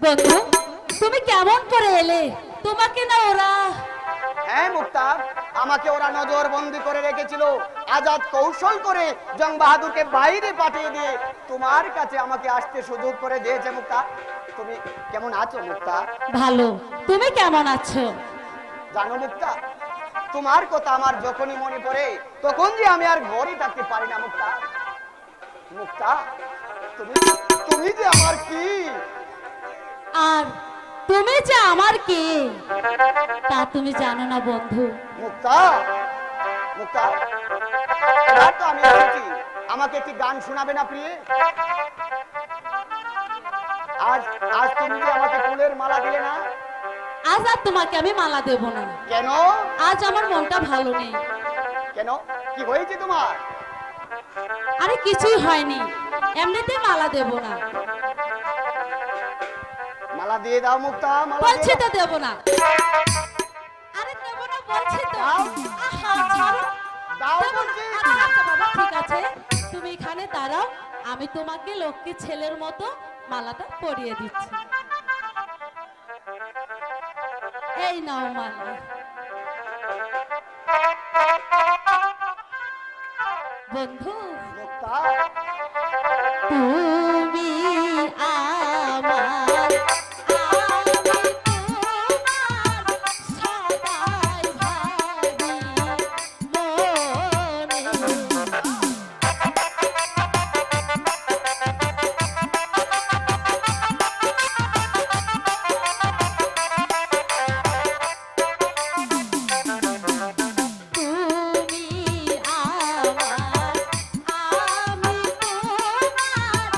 বন্ধু, তুমি কেমন করে এলে? তোমাকে না ওরা? হ্যাঁ মুক্তা, আমাকে ওরা নজরবন্দি করে রেখেছিল। আজাদ কৌশল করে জং বাহাদুরকে বাইরে পাঠিয়ে দিয়ে তোমার কাছে আমাকে আসতে সুযোগ করে দিয়েছে। মুক্তা, তুমি কেমন আছো মুক্তা? ভালো। তুমি কেমন আছো? জানো মুক্তা, তোমার কথা আমার যখনই মনে পড়ে তখন যে আমি আর ঘরে থাকতে পারি না। মুক্তা, মুক্তা, তুমি তুমি যে আমার কি, আর তুমি যে আমার কে তা তুমি জানো না বন্ধু। মুক্তা, মুক্তা, এবার তো আমি এসেছি, আমাকে একটি গান শোনাবে না প্রিয়ে? আজ আজ তুমি যে আমাকে ফুলের মালা দিলে না? আজ আর তোমাকে আমি মালা দেব না। কেন? আজ আমার মনটা ভালো নেই। কেন, কি হয়েছে তোমার? আরে কিছুই হয়নি, এমনিতে মালা দেব না। মালা দিয়ে দাও মুক্তা, মালা বলছি দিয়ে তো দাও। দেব না। আরে দেব না বলছি তো। দাও। আহা, ছাড়ো। দাও দেব না। বলছি। আচ্ছা আচ্ছা বাবা, ঠিক আছে, তুমি এখানে দাঁড়াও, আমি তোমাকে লক্ষ্মী ছেলের মতো মালাটা পরিয়ে দিচ্ছি। এই নাও মালা। বন্ধু, মুক্তা, তুমি আমার, আমি তোমার, সদাই ভাবি মনে। তুমি আমার, আমি তোমার,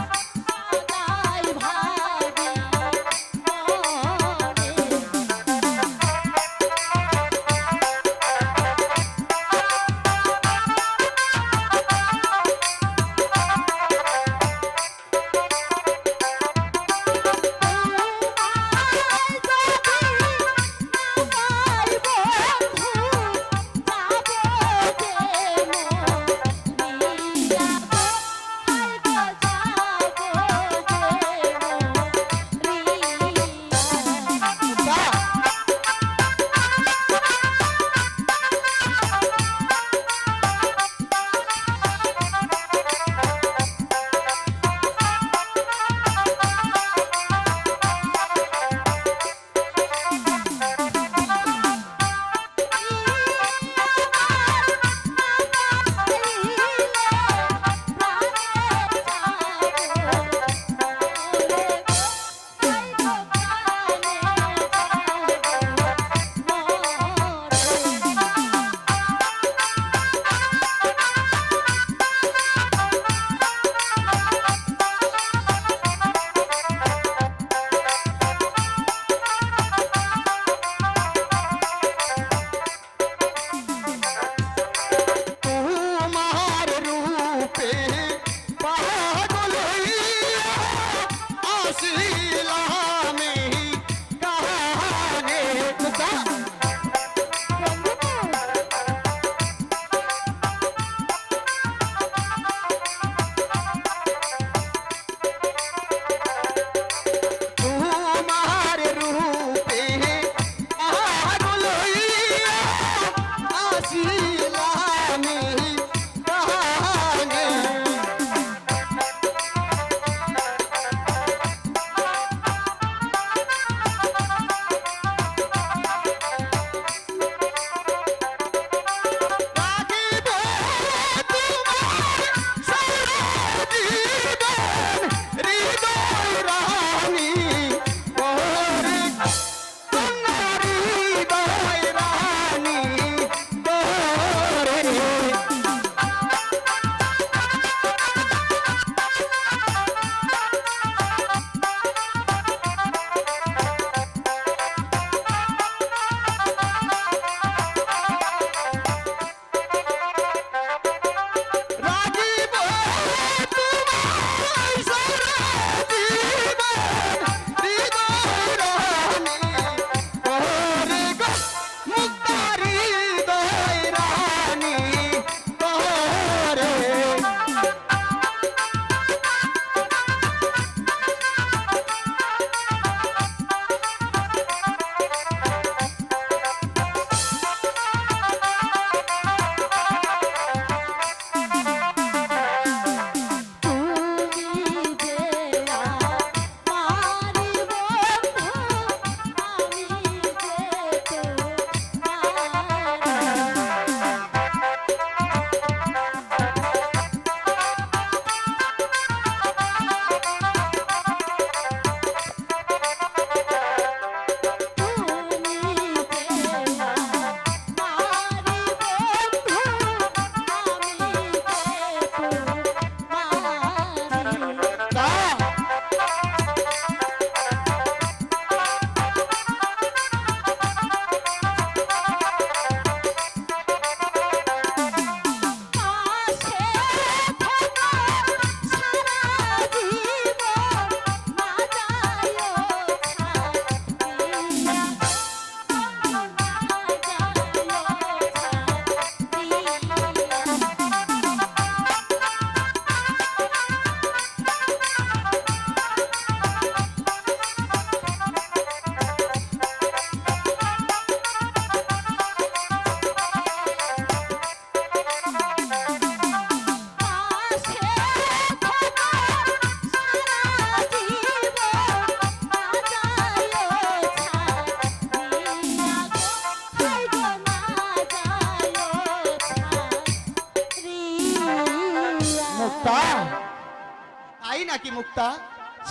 তাই নাকি মুক্তা?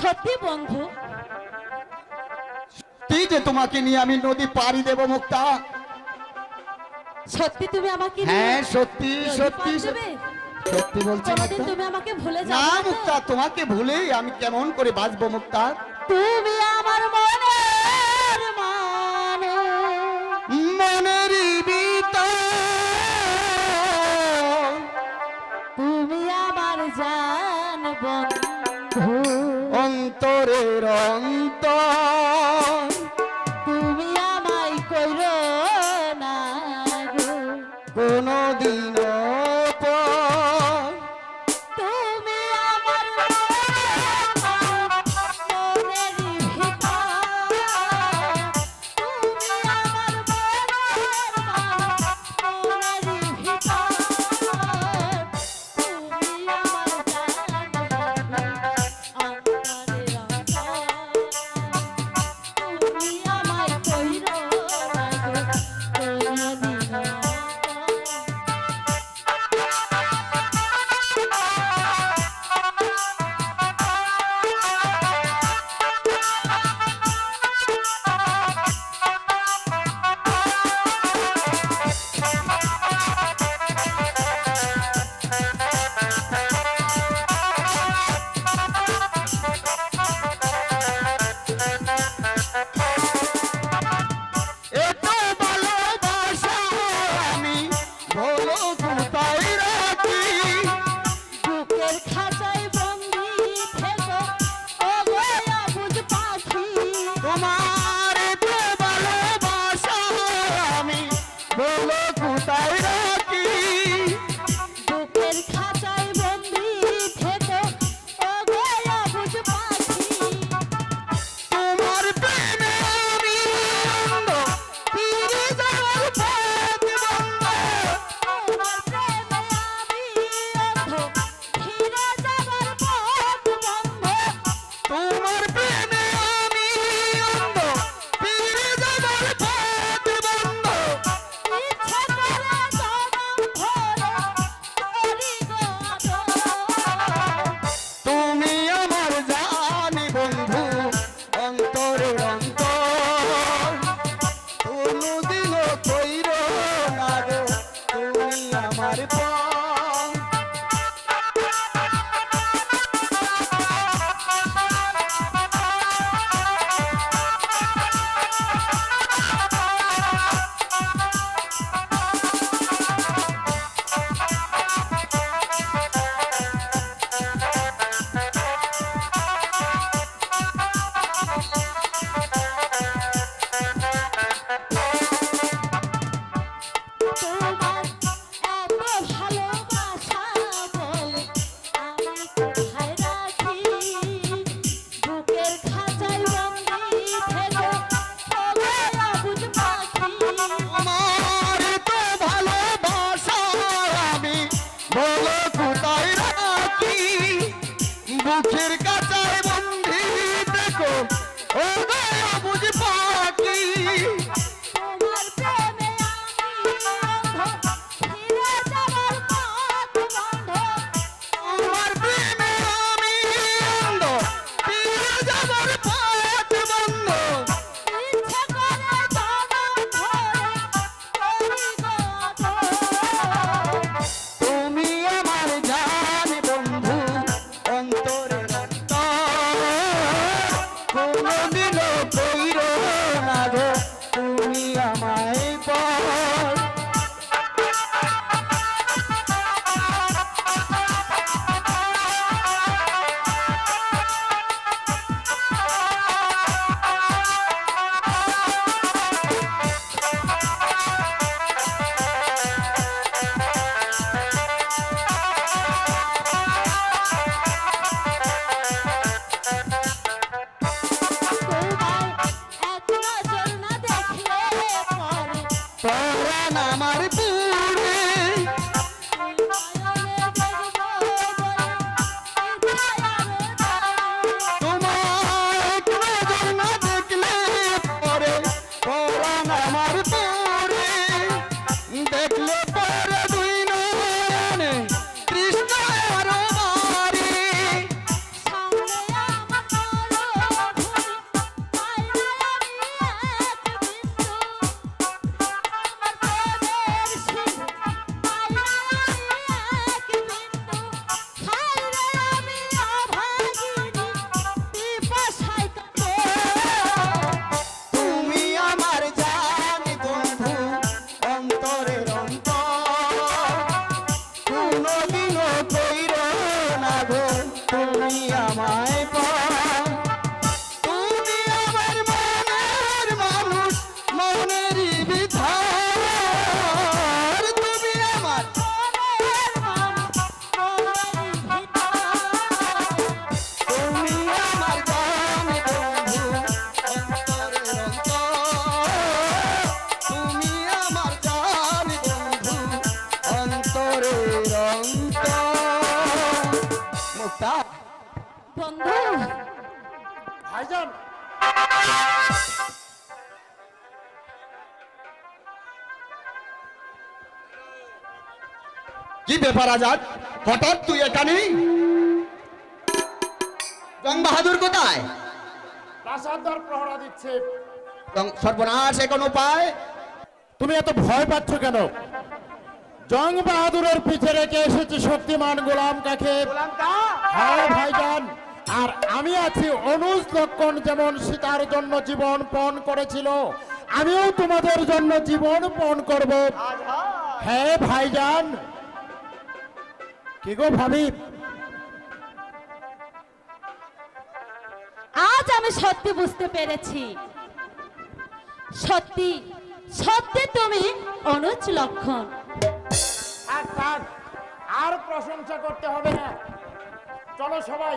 সত্যি বন্ধু? তুই যে তোমাকে নিয়ে আমি নদী পাড়ি দেব মুক্তা। সত্যি তুমি আমাকে নিয়ে হ্যাঁ সত্যি নদী সত্যি পাড়ি দেবে? সত্যি বলছি কোনোদিন মুক্তা। তুমি আমাকে ভুলে না যাবে না তো? মুক্তা, তোমাকে ভুলেই আমি কেমন করে বাঁচবো মুক্তা? তুমি আমার মনের মানুষ, মনের ভিতর তুমি আমার জান বন্ধু, অন্তরের অন্তর তুমি আমায় কইরো না গো, কোনদিন পর তুমি আমার মনের ভিতর, তুমি আমার মনের ভিতর, তুমি আমার জান অন্তরের অন্তর, তুমি আমায় কইরো না গো কোনদিন পর। এত ভালোবাসা আমি বলো কোথায় রাখি? বুকের খাঁচায় বন্দি থেকো ও গয়া বুঝ পাখি, তোমার এত ভালোবাসা আমি বলো কোথায় রাখি? বুকের খাঁচায় বন্দি থেকো ও গয়া বুঝ পাখি, তোমার প্রেমে আমি অন্ধ, ফিরে যাওয়ার পথ বন্ধ। তোমার প্রেমে আমি অন্ধ, ফিরে যাবার পথ বন্ধ, তোমার প্রেমে আমি অন্ধ, ফিরে যাবার পথ বন্ধ। ইচ্ছে করে জনম ভরে করি গো আদর। তুমি আমার জানি বন্ধু, অন্তরের অন্তর কোনদিনও কইরো না গো তুমি আমার পর। তোমার এত ভালোবাসা বলে আমি কোথায় রাখি, বুকের খাঁচায় বন্দি থেকো ও গয়া বুঝ পাখি, আমার তো ভালোবাসা আমি বলো কোথায় রাখি? বুকের কাছে বন্ধি দেখো ও দয়া বুঝ পাখি। তোমার প্রেমে আমি অন্ধ, ফিরে যাবার পথ বন্ধ, আমার প্রেমে আমি অন্ধ, ফিরে যাবার পথ বন্ধ। ইচ্ছে করে জনম ভরে করি গো আদর। তুমি আমার জান বন্ধু, অন্তরের অন্তর নিরন্তর। মুক্তা, বন্ধু, ভাইজান, কি ব্যাপার আজাদ? হঠাৎ তুই এখানে? জং বাহাদুর কোথায়? প্রাসাদদার প্রহরা দিচ্ছে। সর্বনাশ, এখন উপায়? তুমি এত ভয় পাচ্ছ কেন? জং বাহাদুরের পিছে রেখে এসেছি শক্তিমান গোলাম কাকে। হ্যাঁ ভাইজান, আর আমি আছি অনুজ লক্ষণ, যেমন সীতার জন্য জীবন পণ করেছিল, আমিও তোমাদের জন্য জীবন পণ করব। হ্যাঁ ভাইজান। কি গো ভাবি? আজ আমি সত্যি বুঝতে পেরেছি, সত্যি সত্যি তুমি অনুজ লক্ষণ। আর থাক, আর প্রশংসা করতে হবে না। চলো সবাই,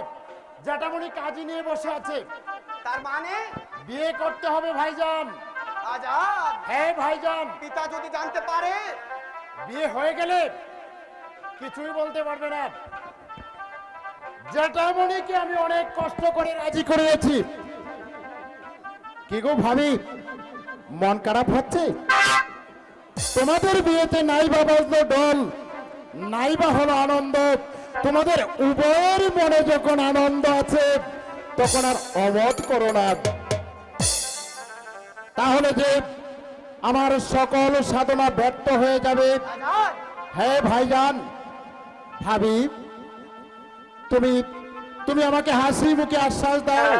জ্যাঠামণি কাজী নিয়ে বসে আছে। তার মানে বিয়ে করতে হবে ভাইজান। আজাদ, হ্যাঁ ভাইজান, পিতা যদি জানতে পারে? বিয়ে হয়ে গেলে কিছুই বলতে পারবে না। জ্যাঠামণিকে আমি অনেক কষ্ট করে রাজি করিয়েছি। কি গো ভাবি, মন খারাপ হচ্ছে? তোমাদের বিয়েতে নাই বা বাজলো ডোল, নাই বা হলো আনন্দ। তোমাদের উভয়ের মনে যখন আনন্দ আছে, তখন আর অমত করো না। তাহলে যে আমার সকল সাধনা ব্যর্থ হয়ে যাবে। আজাদ, হ্যাঁ ভাইজান। ভাবি, তুমি তুমি আমাকে হাসি মুখে আশ্বাস দাও,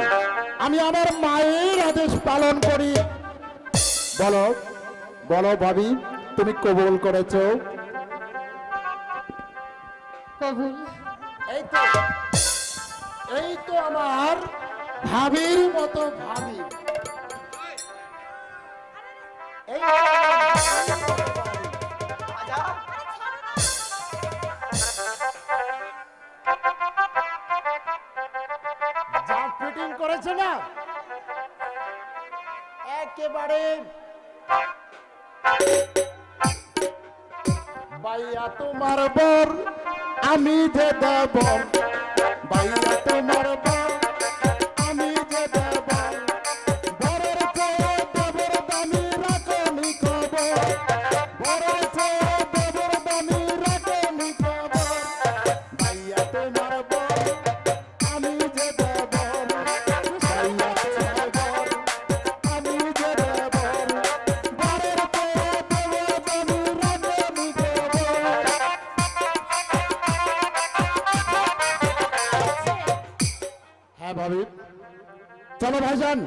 আমি আমার মায়ের আদেশ পালন করি। বলো বলো ভাবি, তুমি কবুল করেছো? কবুল। এই তো আমার ভাবির মতো ভাবি। এই আজাদ, যা ফিটিং করেছে না, একেবারে বাইয়া তোমার বর, আমি যে দেব। বাইয়া তোমার বর, আমি যে দেব। বরের চেয়ে দেবর দামি রাখনি খবর। বরের চেয়ে দেবর দামি রাখনি খবর। বাইয়া তোমার বর, আমি যে দেব। বাইয়া তোমার বর, আমি যে দেব। বরের চেয়ে দেবর দামি রাখনি খবর। হ্যাঁ ভাবি, চলো ভাইজান,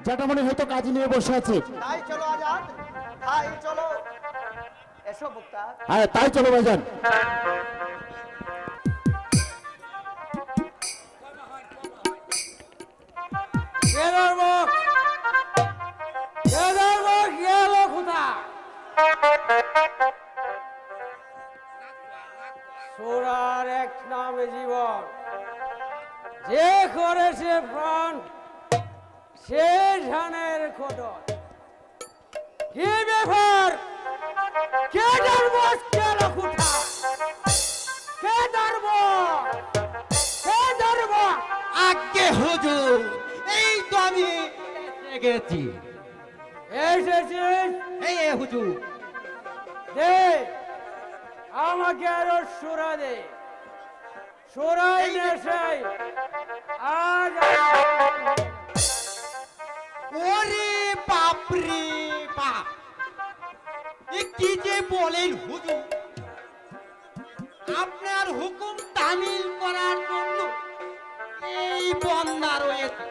জ্যাঠামণি হয়তো কাজী নিয়ে বসে আছে। তাই চলো আজাদ, তাই চলো। এসো মুক্তা। হ্যাঁ তাই চলো ভাইজান। সোরার এক নামে জীবন, যে করেছে প্রাণ সে ধানের খোদন। কি ব্যাপার? কে ধর্ম? কে লকুঠা? কে ধর্ম? কে ধর্ম? আজ্ঞে হুজুর, এই তো আমি এসে গেছি। এসেছিস? এই হুজুর, দে আমাকে আরো সুরা দে। সুরাই নেশাই আজ ওরে বাপরে বাপ, এ কি যে বলেন হুজুর, আপনার হুকুম তামিল করার জন্য এই বন্দা রয়েছে।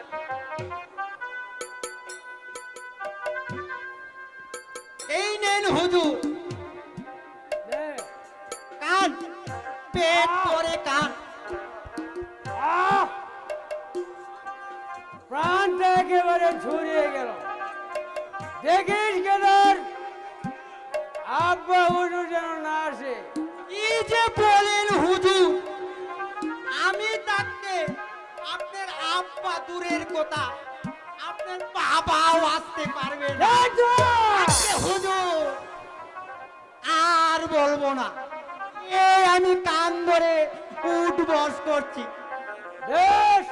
এই নেন হুজুর, দে। কান, পেট পরে কান। আহ! প্রাণটা একেবারে ছড়িয়ে গেল। দেখিস কেদার, আব্বা হুজুর যেন না আসে। কি যে বলেন হুজুর, আমি থাকতে আপনার আব্বা দূরের কথা, আপনার বাবাও আসতে পারবে না। এই তো! আজকে হুজুর আর বলবো না, এই আমি কান ধরে উঠ বস করছি। বেশ,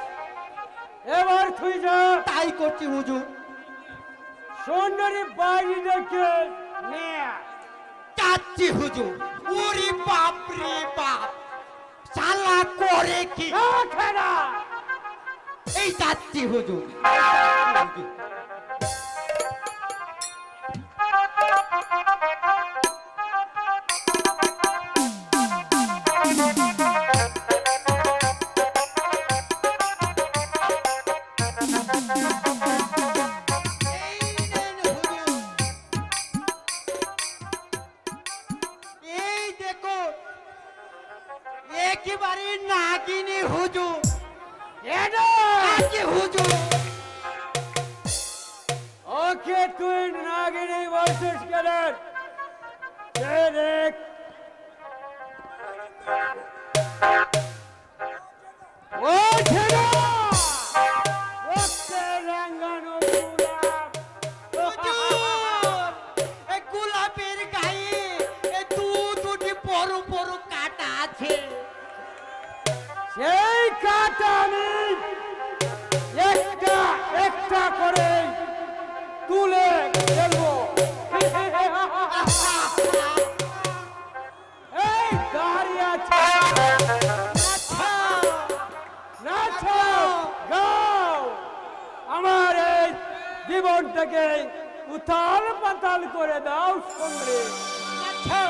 এবার তুই যা। তাই করছি হুজুর। সুন্দরী বাড়ি দেখে নিয়ে আয়। যাচ্ছি হুজুর। ওরে বাপ রে বাপ, শালা করে কি? না, খেলা। এই যাচ্ছি হুজুর। এই দেখো, একেবারে নাগিনী হুজুর। এটা আজকে হুজুর। ওকে তুই নাগিনী বলছিস কেন? সে দেখ, ও ছেলে, রক্তে রাঙানো গোলাপ। হুজুর, এই গোলাপের গায়ে এই দুটি বড় বড় কাটা আছে। সেই কাটা আমি একটা একটা করে তুলে ফেলবো। এই দাঁড়িয়ে আছে, নাচো, গাও। আমার এই জীবনটাকে উথাল পাতাল করে দাও সুন্দরী। নাচো।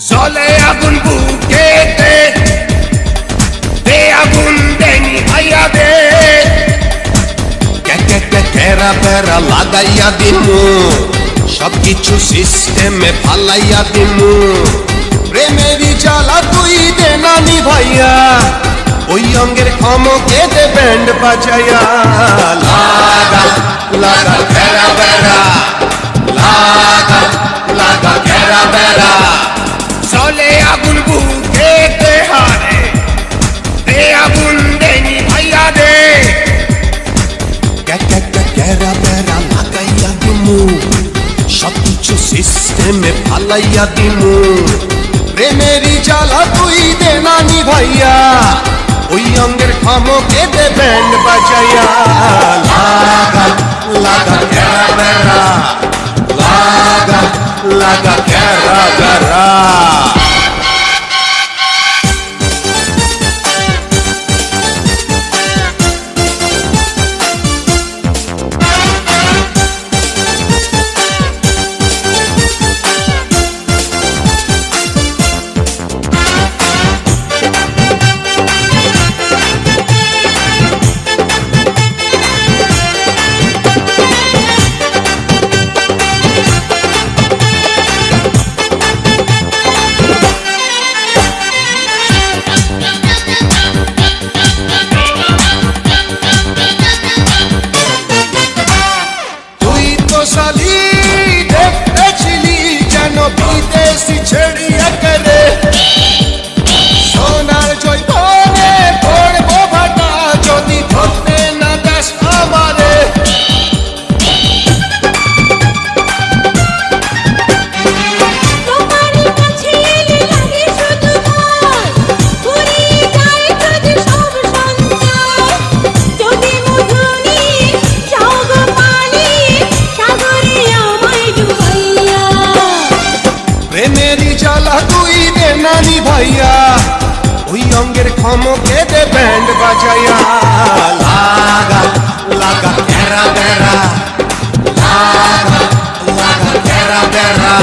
জলে আগুন বুকেতে দে আগুন দেনি ভাইয়া দে কেরা বেড়া লাগাইয়া দিমু সবকিছু সিস্টেমে ফালাইয়া দিমু প্রেমেরই জ্বালা তুই দে নানি ভাইয়া ওই অঙ্গের ক্ষমকে দে ব্যান্ড বাজাইয়া লাগা লাগা কেরা বেড়া লাগা লাগা কেরা বেড়া চলে আগুন বুকেতে হারে দে আগুন দেনি ভাইয়া দে কেরা বেড়া লাগাইয়া দিমু সবকিছু সিস্টেমে ফালাইয়া দিমু প্রেমেরই জ্বালা তুই দে নানি ভাইয়া ওই অঙ্গের ক্ষমকে দে ব্যান্ড বাজাইয়া লাগা লাগা কেরা বেড়া লাগা লাগা কেরা বেড়া ভাইয়া ওই অঙ্গের ক্ষমকে দে ব্যান্ড বাজাইয়া লাগা লাগা কেরা বেড়া লাগা লাগা কেরা বেড়া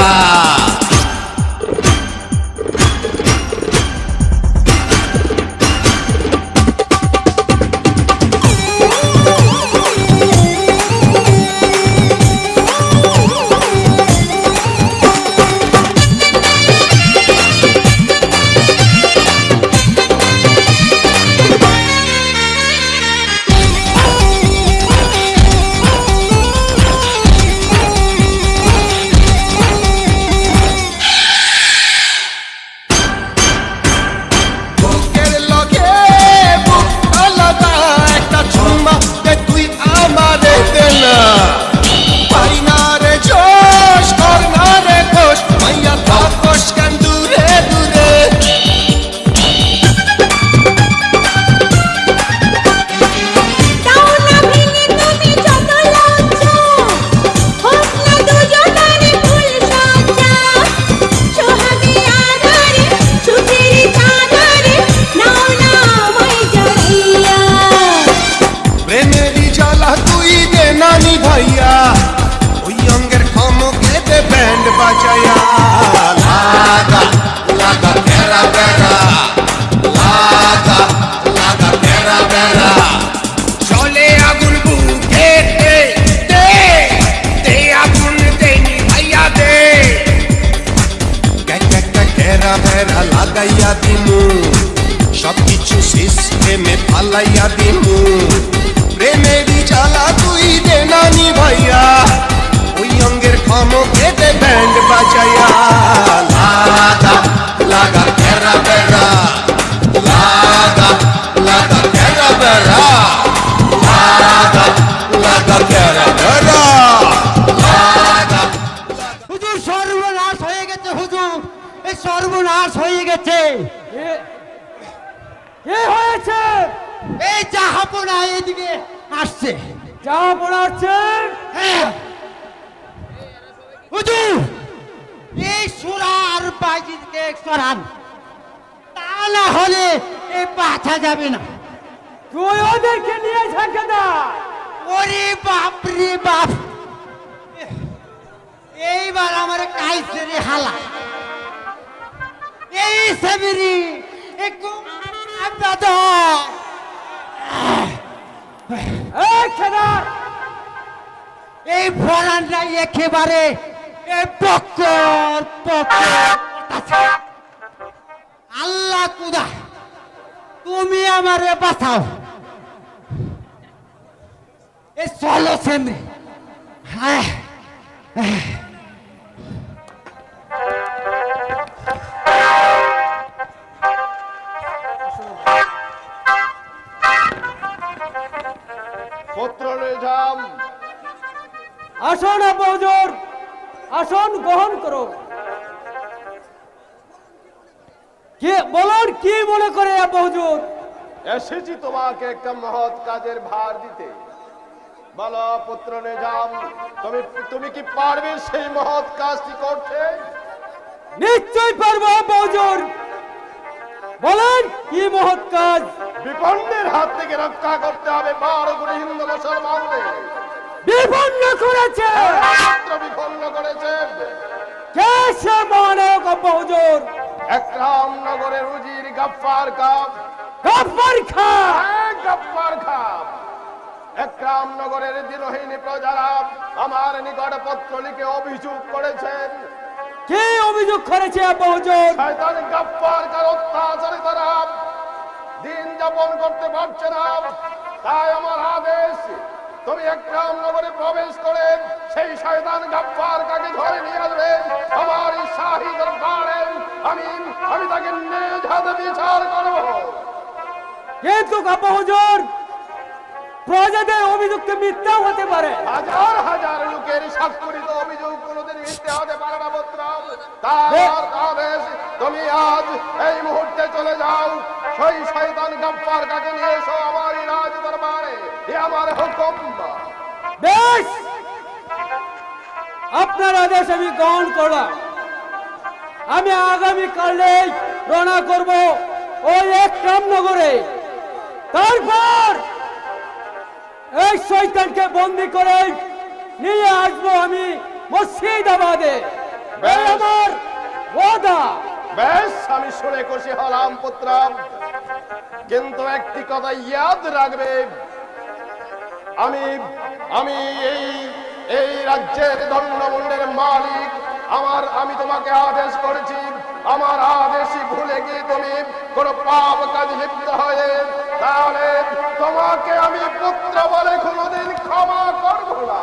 বাজায়া লাগা লাগা বেড়া বেড়া লাগা লাগা বেড়া বেড়া চলে আগুন বুকে দে দে আগুন দেনি ভাইয়া দে কেরা বেড়া লাগাইয়া দিমু সবকিছু সিস্টেমে ফালাইয়া দিমু প্রেমেরই জ্বালা তুই দে নানি ভাইয়া ওই অঙ্গের ক্ষমকে দে ব্যান্ড বাজায়া লাগা লাগা কেরা বেড়া লাগা লাগা কেরা বেড়া লাগা লাগা কেরা বেড়া লাগা হুজুর সর্বনাশ হয়ে গেছে হুজুর, এই সর্বনাশ হয়ে গেছে। কি হয়েছে? এই জাহাপনা এদিকে আসছে। যা পড়াচ্ছে হ্যাঁ হুজুর, এই সুরার বাজিদকে সরান, তা না হলে এই বাঁচা যাবে না। তুই ওদেরকে নিয়ে ঝাঁকে দা। ওরে বাপ রে বাপ, এইবার আমার কাইছে রে হালা, এই সেবিরি একটু আপাদ এই খেদার, এই ফরানটা একেবারে পক্কর পক্কর করতাছে। আল্লাহ কুদা, তুমি আমারে বাঁচাও। এই চলো সেমরি। হ্যাঁ পুত্র নিজাম, আসন আব্বা হুজুর, আসন গ্রহণ করো। কি বলুন, কি মনে করে আব্বা হুজুর? এসেছি তোমাকে একটা মহৎ কাজের ভার দিতে। বলো পুত্র নিজাম, তুমি কি পারবে সেই মহৎ কাজটি করতে? নিশ্চয় পারবো আব্বা হুজুর, বলেন কি মহৎ কাজ? বিপন্নের হাত থেকে রক্ষা করতে হবে 12 কোটি হিন্দু মুসলমানদের। বিপন্ন করেছে রাষ্ট্র বিপন্ন করেছে। কে সে মহানায়ক আব্বা হুজুর? একরাম নগরের উজির গাফফার খান। গফফার খান। গাফফার খান একরাম নগরের দিনহীন প্রজারা আমার নিকট পত্র লিখে অভিযোগ করেছেন। কি অভিযোগ করেছে আব্বা হুজুর? শয়তান গাফফার খান অত্যাচারে তারা দিন যাপন করতে পারছে না। তাই আমার আদেশ, তুমি একরাম নগরে প্রবেশ করে সেই শয়তান গাফফার কাকে ধরে নিয়ে আসবে আমার এই শাহী দরবারে। আমি তাকে নিজ হাতে বিচার করব। কিন্তু আব্বা হুজুর, প্রজাদের অভিযোগ তো মিথ্যা হতে পারে। হাজার হাজার লোকের স্বাক্ষরিত অভিযোগ কোনোদিন মিথ্যে হতে পারে না পুত্র। তার আদেশ, তুমি আজ এই মুহূর্তে চলে যাও, সেই শয়তান গাফফার কাকে নিয়ে এসো আমার এই রাজ দরবারে। এ আমার হুকুম। বেশ, আপনার আদেশ আমি গ্রহণ করলাম। আমি আগামী কালে রওনা করব ওই একরাম নগরে। তারপর এই শয়তানকে বন্দি করে নিয়ে আসবো আমি মুর্শিদাবাদে। এই আমার ওয়াদা। বেশ, আমি শুনে খুশি হলাম পুত্র, কিন্তু একটি কথা ইয়াদ রাখবে, আমি আমি এই এই রাজ্যের দণ্ডমুণ্ডের মালিক। আমি তোমাকে আদেশ করেছি, আমার আদেশই ভুলে গিয়ে তুমি কোন পাপ কাজে লিপ্ত হয়ে তাহলে তোমাকে আমি পুত্র বলে কোনোদিন ক্ষমা করব না।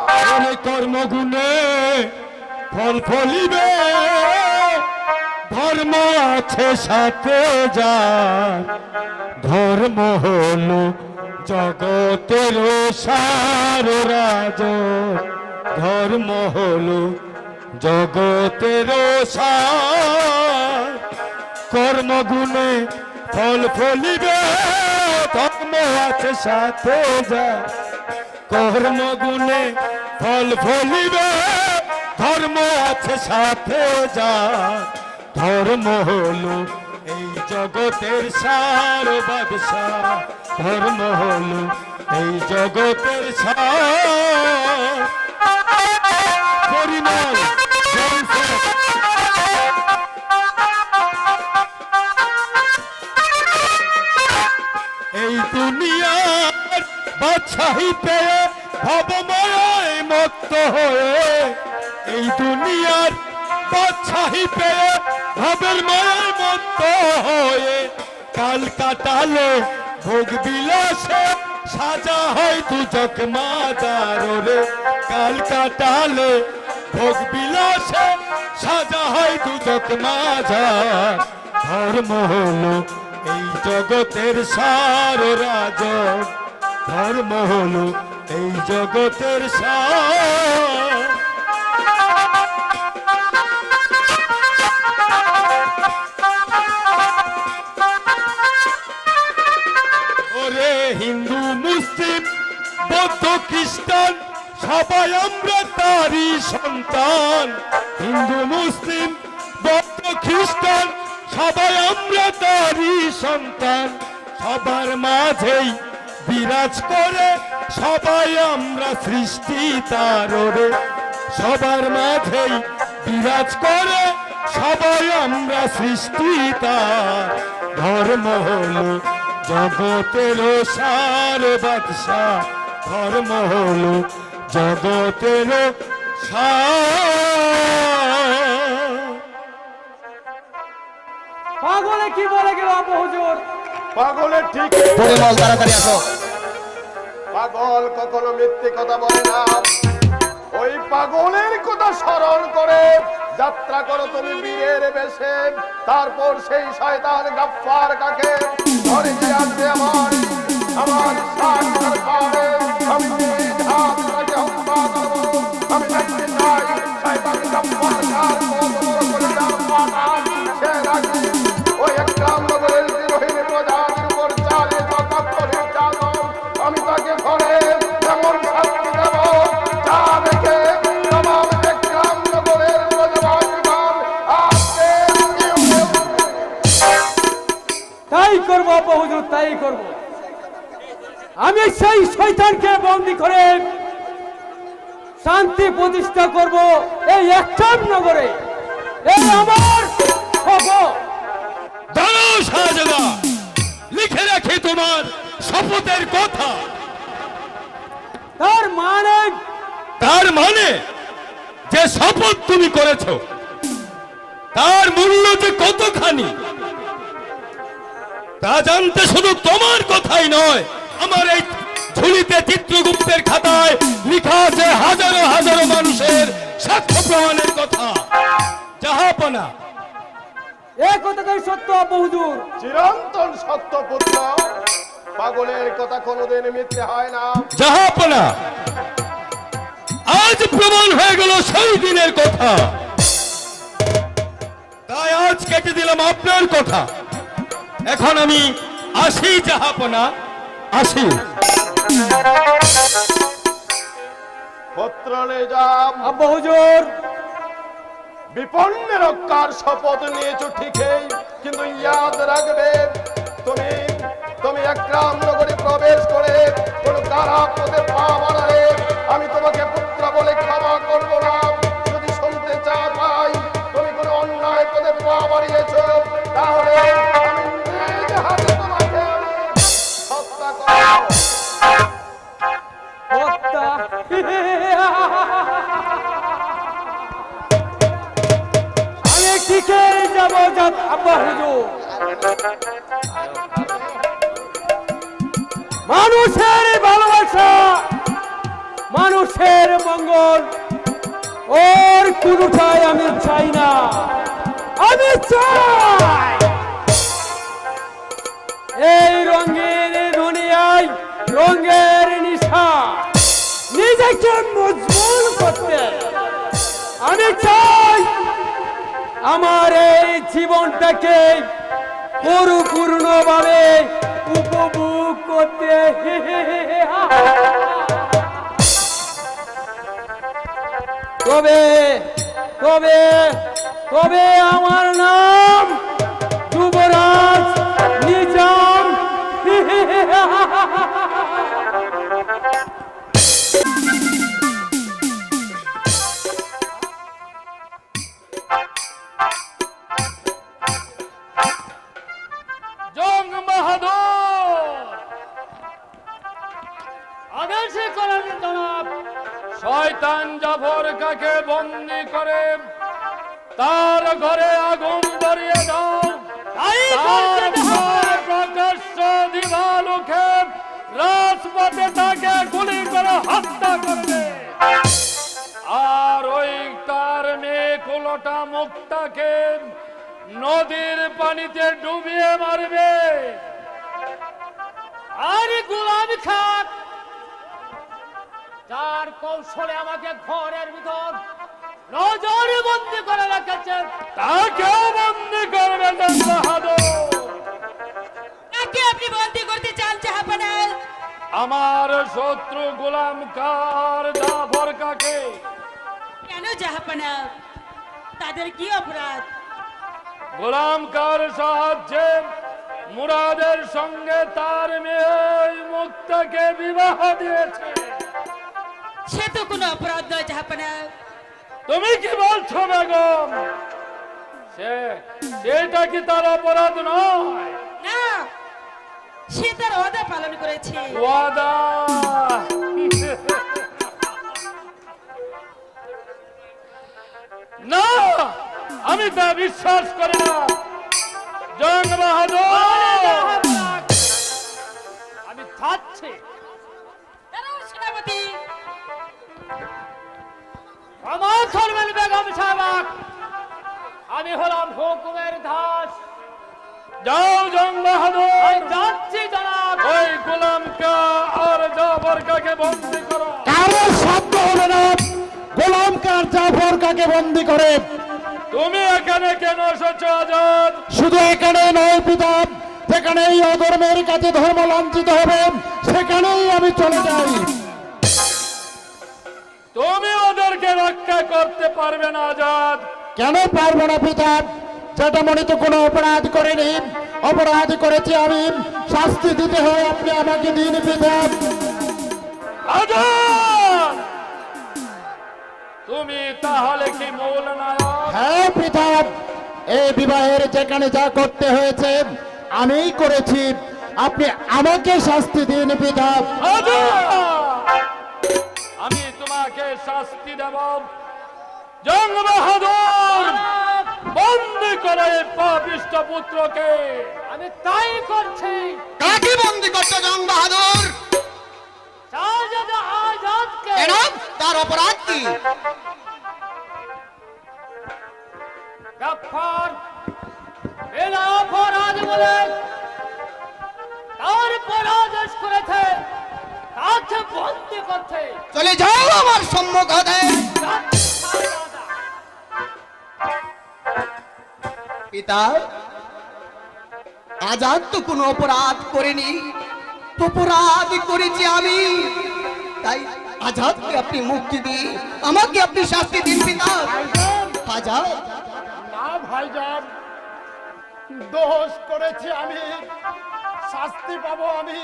কর্মগুণে ফল ফলিবে, ধর্ম আছে সাথে যার, ধর্ম হলো জগতের সার রাজ, ধর্ম হলো জগতের সার। কর্মগুণে ফল ফলিবে, ধর্ম আছে সাথে যার, কর্মগুণে ফল ফলিবে, ধর্ম আছে সাথে যার, ধর্ম হলো এই জগতের সার বাদশা, ধর্ম হলো এই জগতের সার। পরিমল জলসে বাদশাহী পেয়ে ভবময় মত্ত হয়ে, এই দুনিয়ার বাদশাহী পেয়ে ভবের ময় মত্ত হয়ে, কাল কাটালে ভোগ বিলাসে সাজা হয় দুজক মাজার রে, কাল কাটালে ভোগ বিলাসে সাজা হয় দুজক মাজার। ধর্ম হলো এই জগতের সার রাজক, ধর্ম হলো এই জগতের সার। ওরে হিন্দু মুসলিম বৌদ্ধ খ্রিস্টান সবাই আমরা তারই সন্তান, হিন্দু মুসলিম বৌদ্ধ খ্রিস্টান সবাই আমরা তারই সন্তান, সবার মাঝেই বিরাজ করে সবাই আমরা সৃষ্টি তার রে, সবার মাঝেই বিরাজ করে সবাই আমরা সৃষ্টি তার। ধর্ম হলো জগতের সার বাদশাহ, ধর্ম হলো জগতের সার। পাগলে কি বলে গেল আব্বা হুজুর? পাগলের ঠিক পরিমল তাড়াতাড়ি আসো। পাগল কখনো মিথ্যে কথা বলে না। ওই পাগলের কথা স্মরণ করে যাত্রা করো তুমি বীরের বেশে, তারপর সেই শয়তান গাফফার কাকে ধরে নিয়ে আসবে আমার আমার শান দরবারে। আমি এই ধাম তাকে হত্যা করবো। আমি দেখতে চাই শয়তান গাফফার কার কত বড় করে দাঁড়া সে রাখি ওই একরাম নগরের বিরোহী প্রজাতির উপর চালে কটাক্ষ নির্যাতন। আমি তাকে ধরে এমন শাস্তি দেব যা দেখে তমাম একরাম নগরের প্রজাবাসীগণ আজকে তাই করবো আব্বা হুজুর, তাই করব। আমি সেই শয়তানকে বন্দী করে শান্তি প্রতিষ্ঠা করব এই একটাম নগরে। এই আমার শপথ। দাঁড়াও শাহজাদা, লিখে রাখি তোমার শপথের কথা। তার মানে তার মানে যে শপথ তুমি করেছো তার মূল্য যে কতখানি তা জানতে শুধু তোমার কথাই নয়, আমার এই ঝুলিতে চিত্রগুপ্তের খাতায় লেখা আছে হাজারো হাজারো মানুষের সাক্ষ্য প্রমাণের কথা। জাহাপনা, এ কথাটাই সত্য আব্বা হুজুর। চিরন্তন সত্য পুত্র। পাগলের কথা কোনোদিন মিথ্যে হয় না। জাহাপনা, আজ প্রমাণ হয়ে গেল সেই দিনের কথা, তাই আজ কেটে দিলাম আপনার কথা। এখন আমি আসি জাহাপনা, আসি। পত্র লে যাম। আব্বা হুজুর, বিপন্ন রক্ষার শপথ নিয়েছো ঠিকই, কিন্তু ইয়াদ রাখবে তুমি তুমি একরাম নগরে প্রবেশ করে কোন খারাপ পথে পা বাড়ালে আমি তোমাকে পুত্র বলে ক্ষমা করব না। যদি শুনতে চাও ভাই তুমি কোন অন্যায় পথে পা বাড়িয়েছো, তাহলে আমি নিজ হাতে তোমাকে হত্যা করব। হত্যা? আমি ঠিকই যাব আব্বা হুজুর। মানুষের ভালোবাসা, মানুষের মঙ্গল ওর কোনটাই আমি চাই না। আমি চাই এই রঙের দুনিয়ায় রঙের নিশা নিজেকে মজবুত করতে। আমি চাই আমার এই জীবনটাকে পরিপূর্ণভাবে উপভোগ করতে। তবে তবে তবে আমার নাম যুবরাজ নিজাম। জং বাহাদুর, আদেশে করেন জনাব। শয়তান জাফর কাকে বন্দি করে তার ঘরে আগুন ধরিয়ে দাও। তাই তার করতে হবে। প্রকাশ্য দিবালোকে রাজপথে তাকে গুলি করে হত্যা করবে। আর ওই তার মেয়ে কুলোটা মুক্তাকে নদীর পানিতে ডুবিয়ে মারবে। আরে গোলাম খাক, যার কৌশলে আমাকে ঘরের ভিতর নজরে বন্দি করে রেখেছেন, তাকেও বন্দি করবে জং বাহাদুর। কাকে আপনি বন্দি করতে চান জাহাপনা? আমার শত্রু গোলাম কার জাফর কাকে। কেন জাহাপনা? তাদের কি অপরাধ? গোলাম কার সাহায্যে মুরাদের সঙ্গে তার মেয়ে মুক্তাকে বিবাহ দিয়েছে। সে তো কোনো অপরাধ নয় জাহাপনা। তুমি কি বলছো বেগম? সেটা কি তার অপরাধ নয়? না, সে তার ওয়াদা পালন করেছে। ওয়াদা? না, আমি তা বিশ্বাস করি না জং বাহাদুর। আমি থাকছি। দাঁড়াও সেনাপতি। আমার করবেন বেগম সাহেব, আমি হলাম হুকুমের দাস। যাও জং বাহাদুর, আমি যাচ্ছি জনাব। ওই গোলাম কা আর জাফর কাকে বন্দি করো। কারো শব্দ হবে না। গোলাম কার জাফর কাকে বন্দি করে? তুমি এখানে কেন এসেছো আজাদ? শুধু এখানে নয় পিতা, যেখানে এই অধর্মের কাছে ধর্ম লাঞ্ছিত হবে সেখানেই আমি চলে যাই। তুমি ওদেরকে রক্ষা করতে পারবে না আজাদ। কেন পারবো না পিতা? জ্যাঠামণি তো কোনো অপরাধ করেনি। অপরাধ করেছি আমি, শাস্তি দিতে হয় আপনি আমাকে দিন পিতা। আজাদ, তুমি তাহলে কি মূল নায়ক? হ্যাঁ পিতা, এই বিবাহের যেখানে যা করতে হয়েছে আমিই করেছি। আপনি আমাকে শাস্তি দিন পিতা। আজাদ, আমি তোমাকে শাস্তি দেব। জং বাহাদুর, বন্দি করে এই পাপিষ্ঠ পুত্রকে। আমি তাই করছি। কাকে বন্দি করছো জং বাহাদুর? শাহজাদা আজাদকে। কেন? তার অপরাধ কি? গাফফার বিনা অপরাধ বলে তার পরাদেশ করেছে, তাকে বন্দি করছে। চলে যাও আমার সম্মুখ হতে। পিতা, আজাদ তো কোনো অপরাধ করেনি, অপরাধ করেছি আমি। তাই আজাদকে আপনি মুক্তি দিন, আমাকে আপনি শাস্তি দিন পিতা। আজাদ, না ভাইজান, দোষ করেছি আমি, শাস্তি পাবো আমি।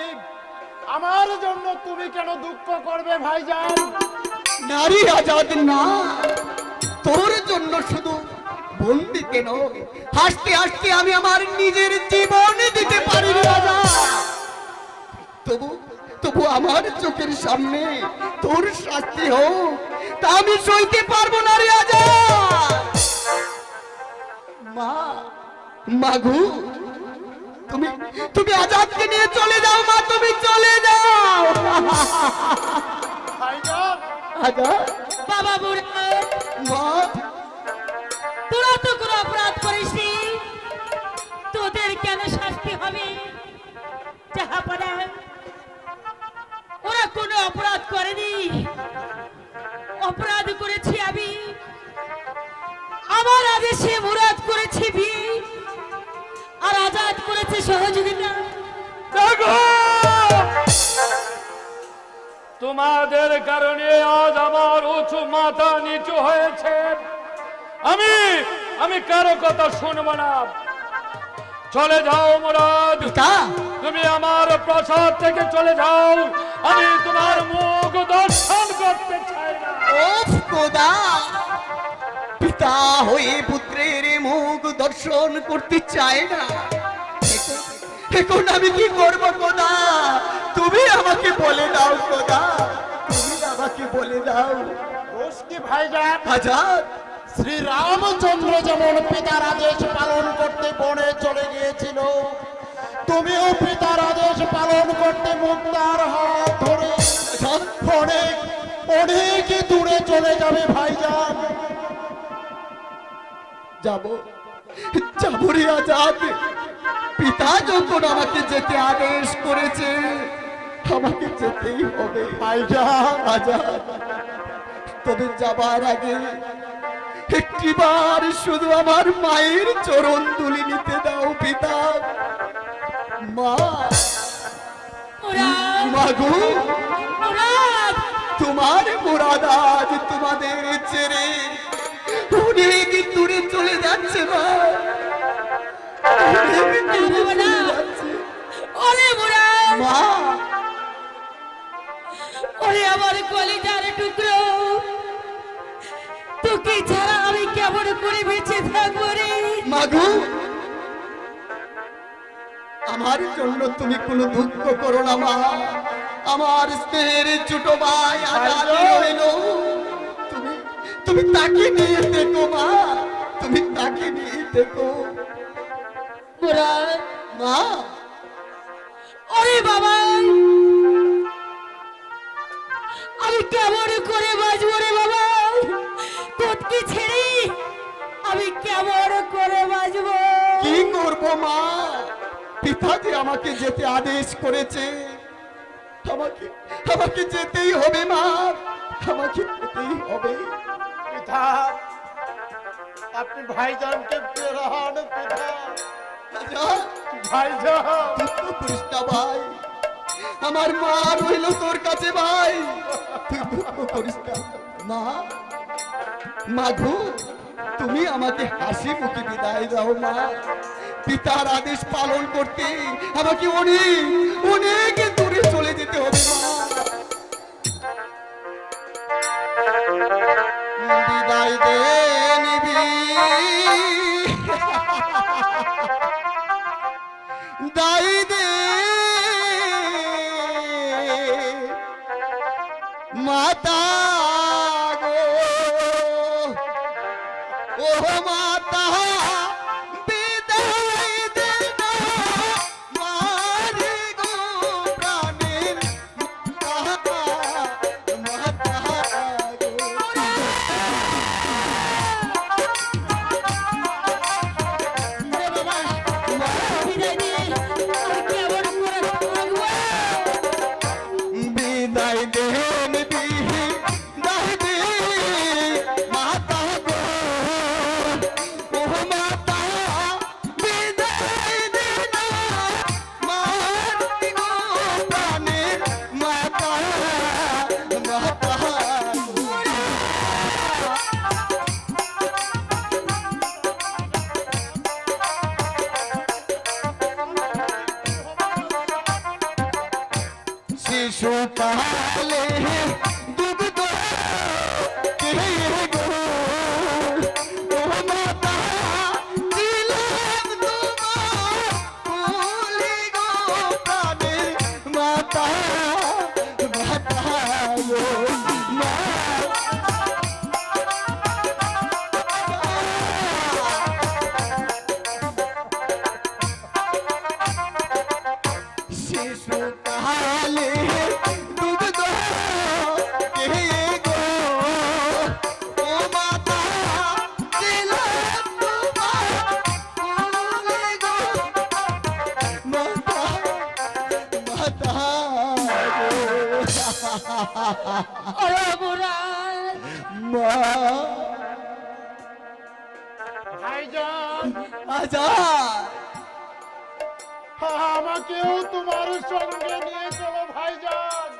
আমার জন্য তুমি কেন দুঃখ করবে ভাইজান? নারী আজাদ না, তোর জন্য শুধু বন্দি কেন, হাসতে হাসতে আমি আমার নিজের জীবন দিতে পারি রাজা। তবু তবু আমার চোখের সামনে তোর শাস্তি হোক, তা আমি সইতে পারবো না রে আজাদ। মা, মাগু, তুমি তুমি আজাদকে নিয়ে চলে যাও মা, তুমি চলে যাও। ভাইজান, আজাদ, বাবা বুড়া, মা, তোরা তো কোনো অপরাধ করিসনি, তোদের কেন শাস্তি হবে? জাহাপনা, ওরা কোনো অপরাধ করেনি, অপরাধ করেছি আমি। আমার আদেশে মুরাদ করেছি বিয়ে, আর আজাদ করেছে সহযোগিতা। দেখো, তোমাদের কারণে আজ আমার উঁচু মাথা নিচু হয়েছে। আমি কারো কথা শুনবো না। চলে যাও মুরাদ, পিতা, তুমি আমার প্রাসাদ থেকে চলে যাও। আমি তোমার মুখ দর্শন করতে চাই না। ওফ খোদা, পিতা হয়ে পুত্রের মুখ দর্শন করতে চায় না। এখন আমি কি করবো খোদা? তুমি আমাকে বলে দাও খোদা। বলে দাও। দোষ কি ভাইজান? আজাদ, শ্রী রামচন্দ্র যেমন পিতার আদেশ পালন করতে বনে চলে গিয়েছিল, তুমিও পিতার আদেশ পালন করতে মুক্তার হাত ধরে অনেক অনেক দূরে চলে যাবে ভাইজান। যাব যাব রে আজাদ। পিতা যখন আমাকে যেতে আদেশ করেছে, আমাকে যেতেই হবে ভাইজান, আজাদ। তবে যাবার আগে একটিবার শুধু আমার মায়ের চরণ তুলি নিতে দাও পিতা। মা, মুরাদ, মাগো, মুরাদ, তোমার মুরাদ আজ তোমাদের ছেড়ে অনেক দূরে চলে যাচ্ছে মা, অনেক দূরে চলে যাচ্ছে। ওরে মুরাদ, মা, ওরে আমার কলিজার টুকরো, তোকে ছাড়া আমি কেমন করে বেঁচে থাকবো রে? মাগো, আমার জন্য তুমি কোনো দুঃখ করো না মা। আমার স্নেহের ছোট ভাই আজাদ রইল, তুমি তুমি তাকে নিয়ে দেখো মা, তুমি তাকে নিয়ে দেখো মুরাদ, মা। ওরে বাবা, আমি কেমন করে বাঁচবো রে বাবা? তোকে ছেড়ে আমি কেমন করে বাঁচবো? কি করবো মা? পিতা যে আমাকে যেতে আদেশ করেছে, আমাকে আমাকে যেতেই হবে মা, আমাকে যেতেই হবে। পিতা, আপনি ভাইজানকে প্রেরণ পিতা। আজাদ, ভাইজান, দুঃখ করিস না ভাই, আমার মা রইল তোর কাছে ভাই, তুই দুঃখ করিস না। মা, মাগো, তুমি আমাকে হাসি মুখে বিদায় দাও মা। পিতার আদেশ পালন করতে আমাকে অনেক অনেক দূরে চলে যেতে হবে মা। বিদায় দে নিবি, দাই দে মাতা গো, ও মাতা, বিদায় দে না মারে গো প্রাণের মাতা, মাতা গো। বিদায় দিয়ে আমি কেমন করে থাকবো? বিদায় দে নিবি, দাই দে মাতা গো, ও মাতা, বিদায় দে না মারে গো প্রাণের মাতা, মাতা গো। শিশুকালে দুগ্ধ কে গো, ও মাতা, ছিলাম তোমার কোলে গো প্রাণের মাতা, মাতা গো, মা। শিশুকালে দুগ্ধ কে গো, ও মাতা, ছিলাম তোমার কোলে গো, মাতা, মাতা গো। ওরে মুরাদ, মা, ভাইজান, আজাদ, আমাকেও তোমার সঙ্গে নিয়ে চলো ভাইজান,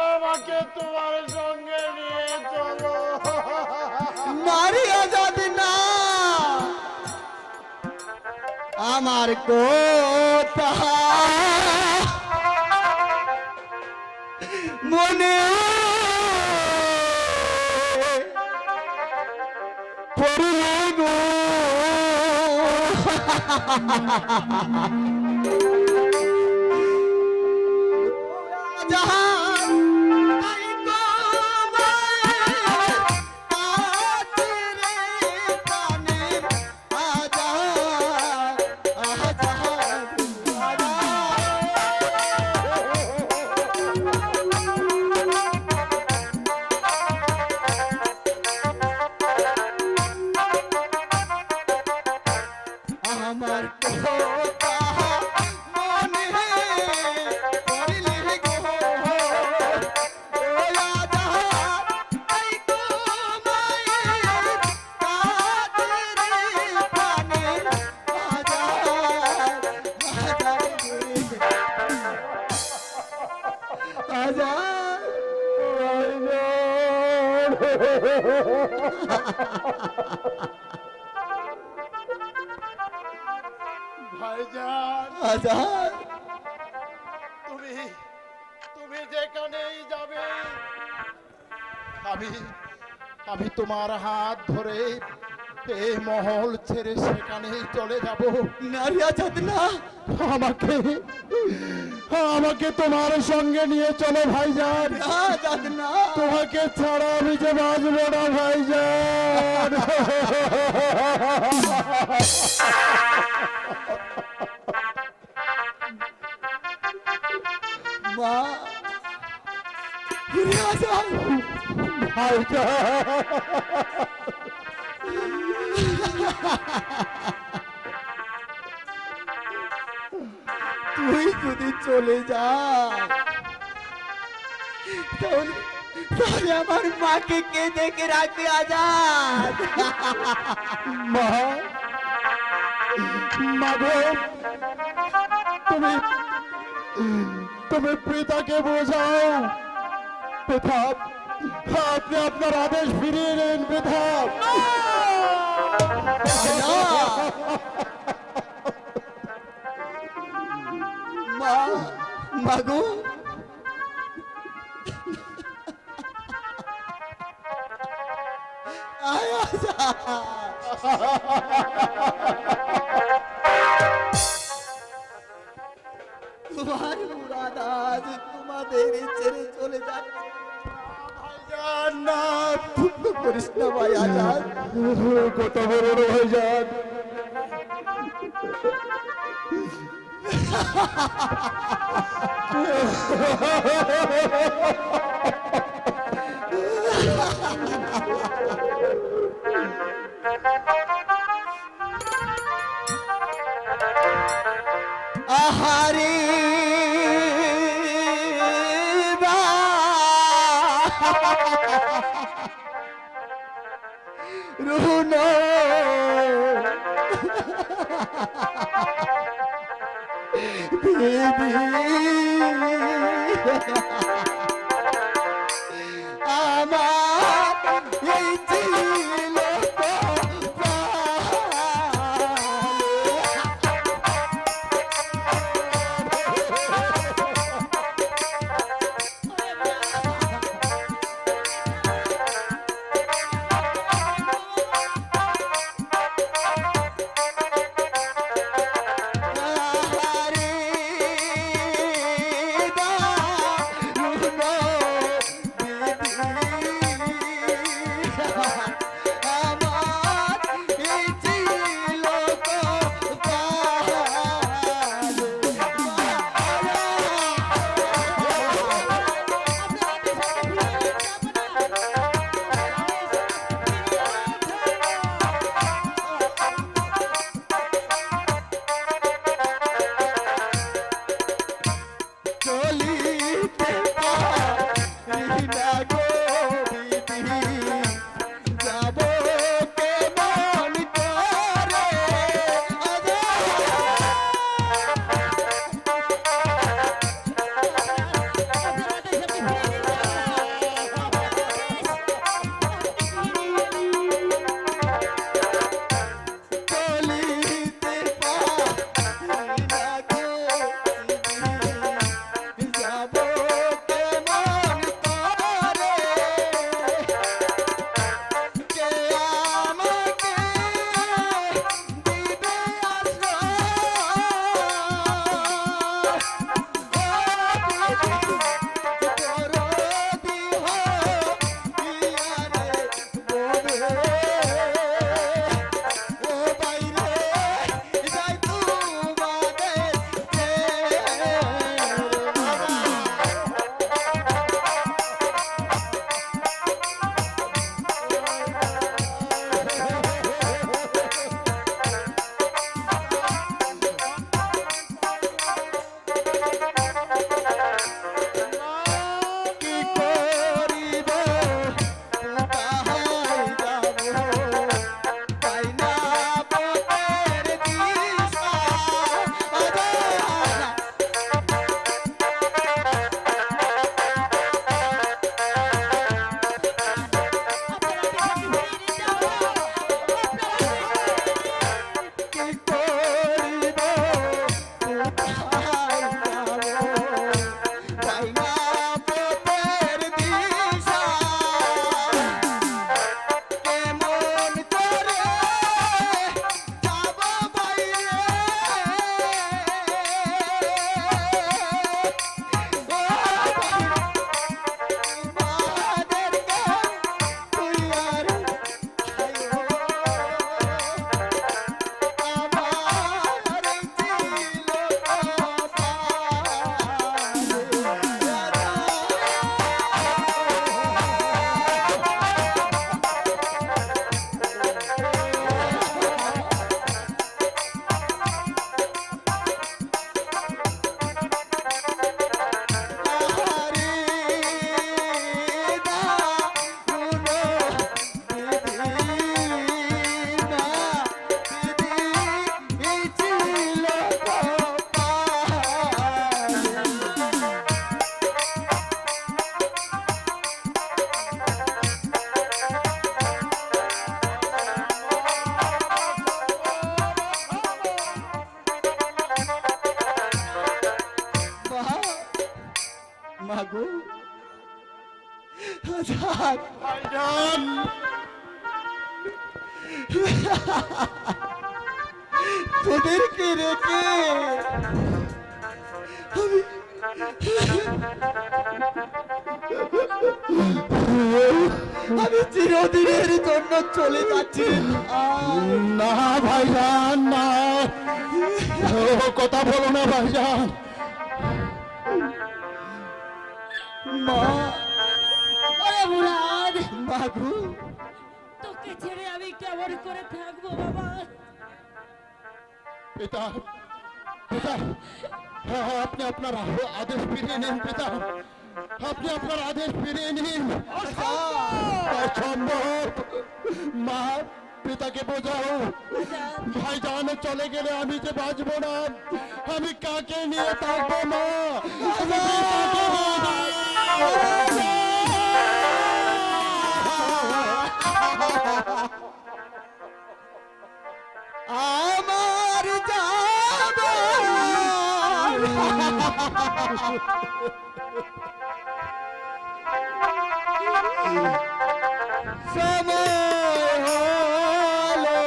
আমাকে তোমার সঙ্গে নিয়ে চলো। মারি আজাদ না, আমার কথা মনে পড়লে গো, জাহান তাই গো আজাদ ভাইজান আজাদ তুমি তুমি যেখানেই যাবে আমি আমি তোমার হাত ধরে এই মহল ছেড়ে সেখানেই চলে যাব। নারী আজাদ না, আমাকে আমাকে তোমার সঙ্গে নিয়ে চলো ভাইজান। আজাদ না, তোমাকে ছাড়া আমি যে বাঁচবো না ভাইজান। মা ফিরে আজাদ ভাইজান তুই যদি চলে যাস তাহলে তাহলে আমার মাকে কে দেখে রাখবে আজাদ? মা মাগো তুমি তুমি পিতাকে বোঝাও। পিতা আপনি আপনার আদেশ ফিরিয়ে নিন পিতা। মা মাগো আয় আজাদ তোমার মুরাদ আজ তোমাদের ছেড়ে চলে যাচ্ছে। ভাইজান না দুঃখ করিস না ভাই আজাদ। কত বড় ভাইজান। আহারে বা রুনো বেবি আমার এই ছিল তো আহারে বা গো আজাদ ভাইজান তোদেরকে রেখে আমি চিরদিনের জন্য চলে যাচ্ছি না ভাইজান না, ও কথা বলো না ভাইজান। মা ওরে মুরাদ, মা গো তোকে ছেড়ে আমি কেমন করে থাকবো বাবা? পিতা পিতা, আপনি আপনার আদেশ ফিরিয়ে নিন পিতা, আপনি আপনার আদেশ ফিরিয়ে নিন। অসম্ভব। মা পিতাকে বোঝাও, ভাইজান চলে গেলে আমি যে বাঁচবো না, আমি কাকে নিয়ে থাকবো মা? আমি পিতাকে বোঝাও। আমার যাবে সময় হলো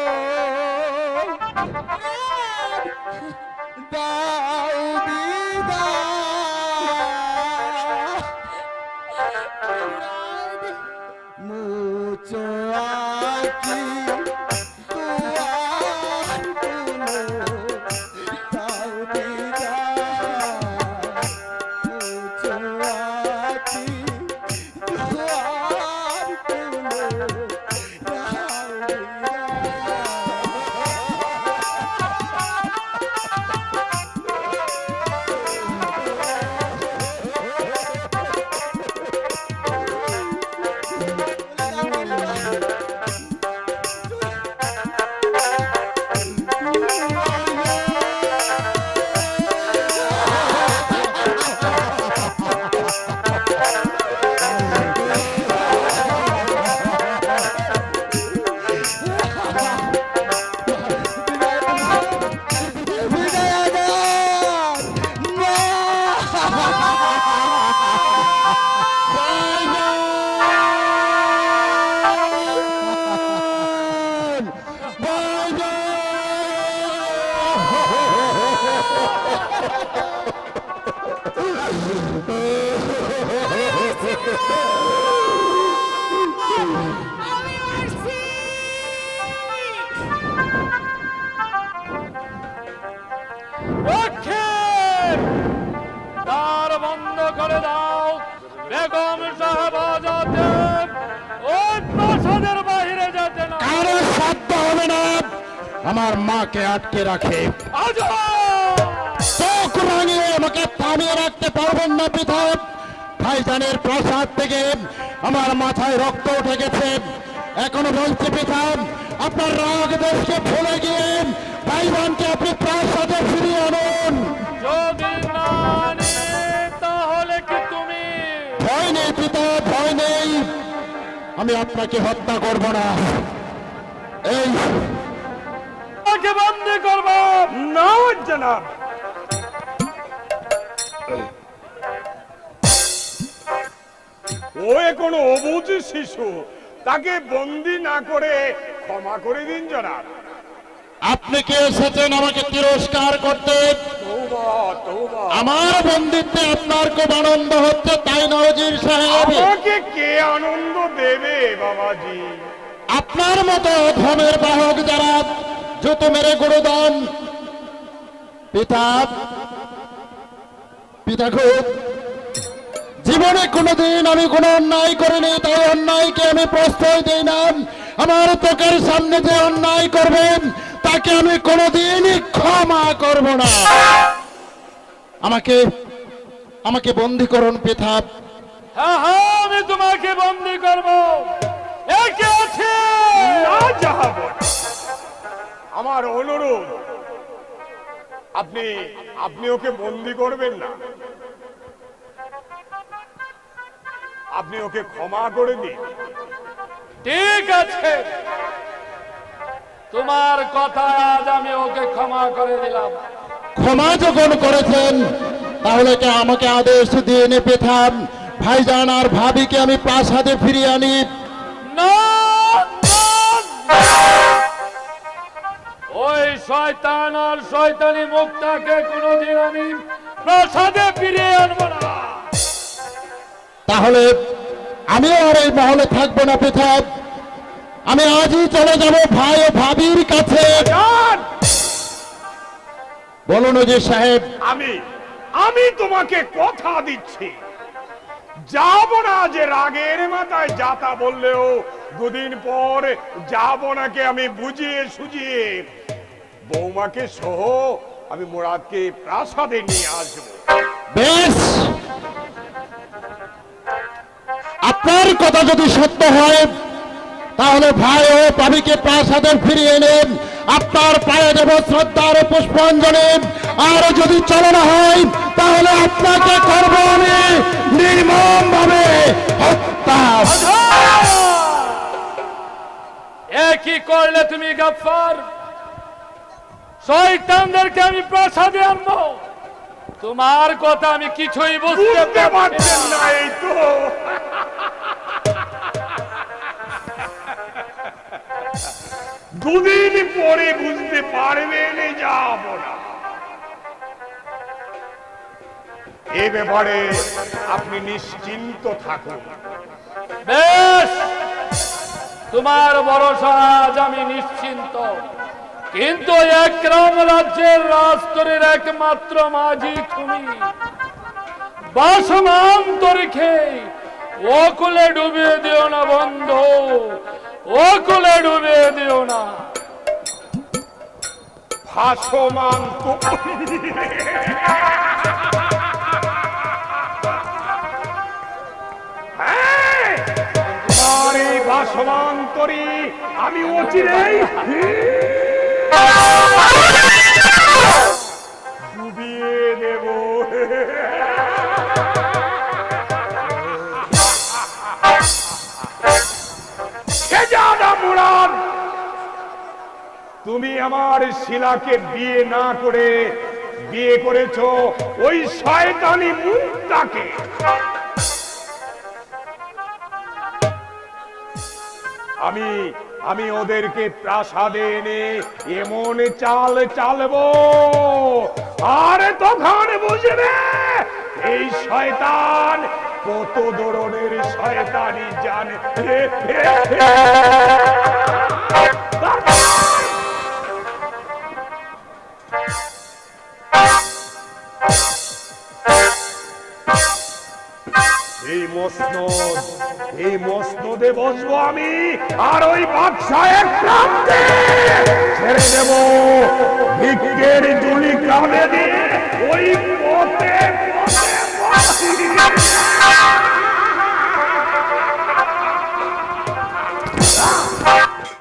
দাও বিদায় মুরাদ, মুছো আঁখি দুয়ার খুলো দাও বিদায় মুছো আঁখি দুয়ার খুলো দাও আমি আসছি। রক্ষেপ! দ্বার বন্ধ করে দাও। বেগম শাহবাজাতে ওই প্রাসাদের বাইরে যেতে না। কারো সাধ্য হবে না আমার মাকে আটকে রাখে। আজাদ! চোখ রাঙিয়ে আমাকে থামিয়ে রাখতে পারবেন না পিতা। ভাইজানের প্রাসাদ থেকে আমার মাথায় রক্ত উঠে গেছে, এখনো বলছি পিতা, আপনার রাগ দেশকে ভুলে গিয়ে ভাইজানকে আপনি প্রাসাদে ফিরিয়ে আনুন। যদি না আনি, তাহলে কি তুমি ভয় নেই পিতা, ভয় নেই, আমি আপনাকে হত্যা করব না। এই আমাকে বন্দি করবো? না জনাব, ও এখনো অবুঝ শিশু, তাকে বন্দি না করে ক্ষমা করে দিন জনাব। আপনি কি এসেছেন আমাকে তিরস্কার করতে? তৌবা তৌবা, আমার বন্দিত্বে আপনার খুব আনন্দ হচ্ছে তাই না ওজির সাহেব? আমাকে কে আনন্দ দেবে বাবাজি? আপনার মতো ধনের বাহক যারা জুতো মেরে গুঁড়ো দেন। পিতা পিতা খুব জীবনে কোনোদিন আমি কোনো অন্যায় করিনি, তাই অন্যায়কে আমি প্রশ্রয় দিই না। আমার চোখের সামনে যে অন্যায় করবেন তাকে আমি কোনোদিনই ক্ষমা করব না। আমাকে আমাকে বন্দী করুন পিতা। হ্যাঁ হ্যাঁ, আমি তোমাকে বন্দি করবো। একে আছে না যাহাব, আমার অনুরোধ, আপনি আপনি ওকে বন্দি করবেন না, আপনি ওকে ক্ষমা করে দিন। ঠিক আছে, তোমার কথা আজ আমি ওকে ক্ষমা করে দিলাম। ক্ষমা যখন করেছেন তাহলে কি আমাকে আদেশ দিয়ে এনে পেতাম ভাইজান আর ভাবিকে আমি প্রাসাদে ফিরিয়ে আনি? না, না, না। ওই শয়তান আর শয়তানি মুক্তাকে কোনোদিন আমি প্রাসাদে ফিরিয়ে আনবো না। তাহলে আমিও আর এই মহলে থাকবো না পেতাম, আমি আজই চলে যাব ভাই ও ভাবির কাছে। বলুন অজির সাহেব। আমি তোমাকে কথা দিচ্ছি, যাব না যে রাগের মাথায় যাতা বললেও দুদিন পর যাব নাকে আমি বুঝিয়ে সুঝিয়ে বৌমাকে সহ আমি মুরাদকে প্রাসাদে নিয়ে আসবো। বেশ, আপনার কথা যদি সত্য হয় তাহলে ভাই ও ভাবিকে প্রাসাদে ফিরিয়ে এনেন, আপনার পায়ে দেব শ্রদ্ধার পুষ্পাঞ্জলি। আর যদি চলে না হয় তাহলে আপনাকে করব আমি নির্মম ভাবে হত্যা। এ কি করলে তুমি গাফফার? শয়তানদেরকে আমি প্রাসাদে আনবো? তোমার কথা আমি কিছুই বুঝতে পারছেন না, এই তো দুদিন পরে বুঝতে পারবেন, যাব না। এ ব্যাপারে আপনি নিশ্চিন্ত থাকুন। বেশ, তোমার ভরসা আজ আমি নিশ্চিন্ত, কিন্তু একরাম রাজ্যের রাজতরের একমাত্র মাঝি তুমি। বাসনান্তরিখে ওকুলে ডুবিয়ে দিও না বন্ধু, ওকুলে ডুবিয়ে দিও না। ভাসমান ভাসমান্তরী আমি অচিরেই ডুবিয়ে দেব। মুরাদ, তুমি আমার শিলাকে বিয়ে না করে বিয়ে করেছো ওই শয়তানি মুক্তাকে। আমি ওদেরকে প্রাসাদে এনে এমন চাল চালবো, আর তখন বুঝবে এই শয়তান কত ধরনের শয়তানি জানে। এই মসনদে বসবো আমি, আর ওই বাদশাহের প্রান্তে ছেড়ে দেব ভিক্ষের জুলি কাঁধে দিয়ে ওই